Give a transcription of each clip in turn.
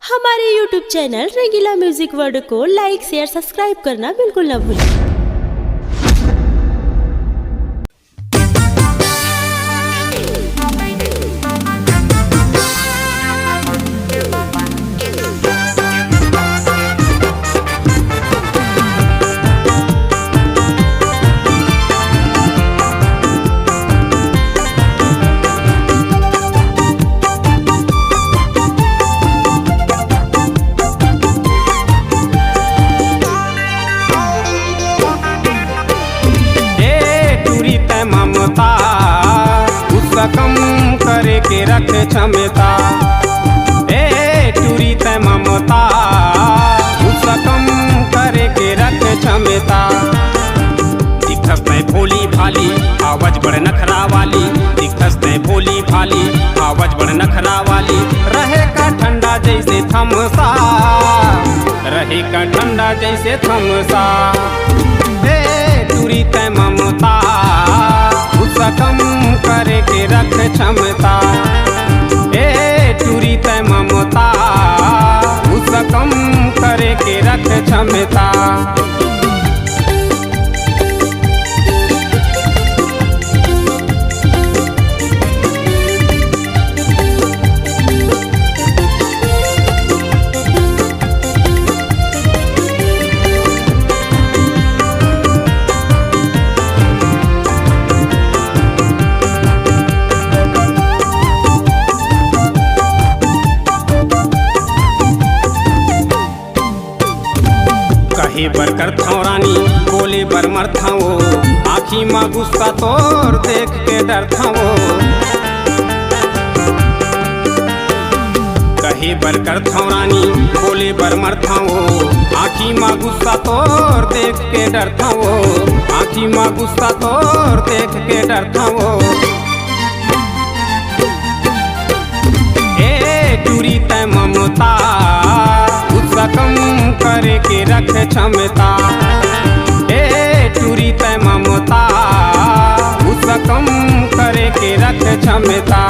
हमारे YouTube channel रंगीला music world को लाइक share subscribe करना बिल्कुल न भूलें। ममता उसका कम करे के रख क्षमता। ए टूरी तय ममता उसका कम करे के रख क्षमता। दिखस तय भोली भाली आवाज बड़ नखरा वाली। दिखस तय भोली भाली आवाज बड़ नखरा वाली। रहे का ठंडा जैसे थमसा। रहे का ठंडा जैसे थमसा। ए टूरी तय ममता कम करे के रख क्षमता। ए टूरी तय ममता उसका कम करे के रख क्षमता। कहे बर करता रानी बोले बर मरता वो। आँखी माँ गुस्सा तोर देख के डरता वो। कहे बर करता रानी बोले बर मरता वो। आँखी माँ गुस्सा तोर देख के डरता वो। आँखी माँ गुस्सा तोर देख के डरता वो। ए टूरी तय ममता उसका कम करे के रख क्षमता। ए टूरी तय ममता उसका कम करे के रख क्षमता।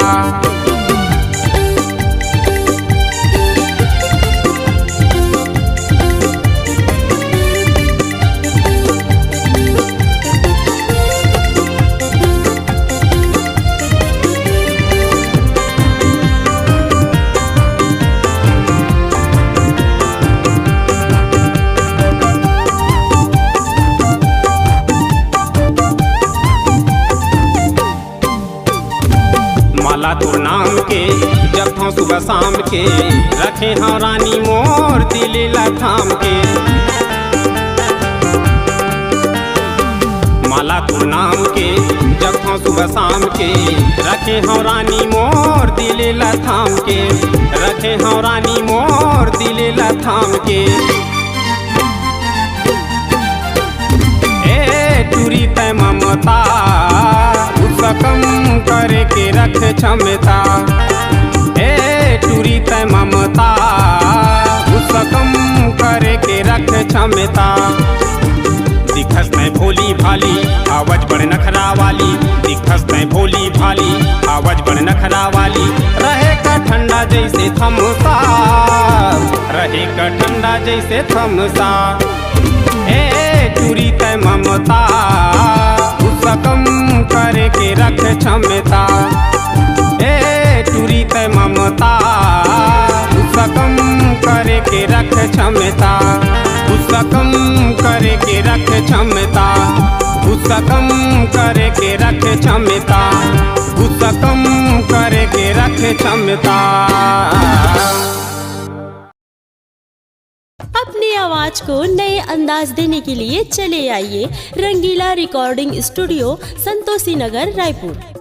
माला तोर नाम के जब था सुबह शाम के। रखे हाँ रानी मोर दिल थाम के। माला तोर नाम के जब था सुबह शाम के। रखे हाँ रानी मोर दिल थाम के। रखे हाँ रानी मोर दिल थाम के। ए टूरी तय ममता उसका कम करे के रख क्षमता। ए टूरी तय ममता उसका कम करे के रख क्षमता। दिखस तय भोली भाली आवाज बड़ नखरा वाली। दिखस तय भोली भाली आवाज बड़ नखरा वाली। रहे का ठंडा जैसे थमसा। रहे का ठंडा जैसे थमसा। ए टूरी तय ममता उसका कम करे के रख क्षमता। ए टूरी तय ममता उसका कम करे के रख क्षमता। उसका कम करे के रख क्षमता। उसका कम करे के रख क्षमता। उसका कम करे के रख क्षमता। अपनी आवाज को नए अंदाज देने के लिए चले आइए रंगीला रिकॉर्डिंग स्टूडियो संतोषी नगर रायपुर।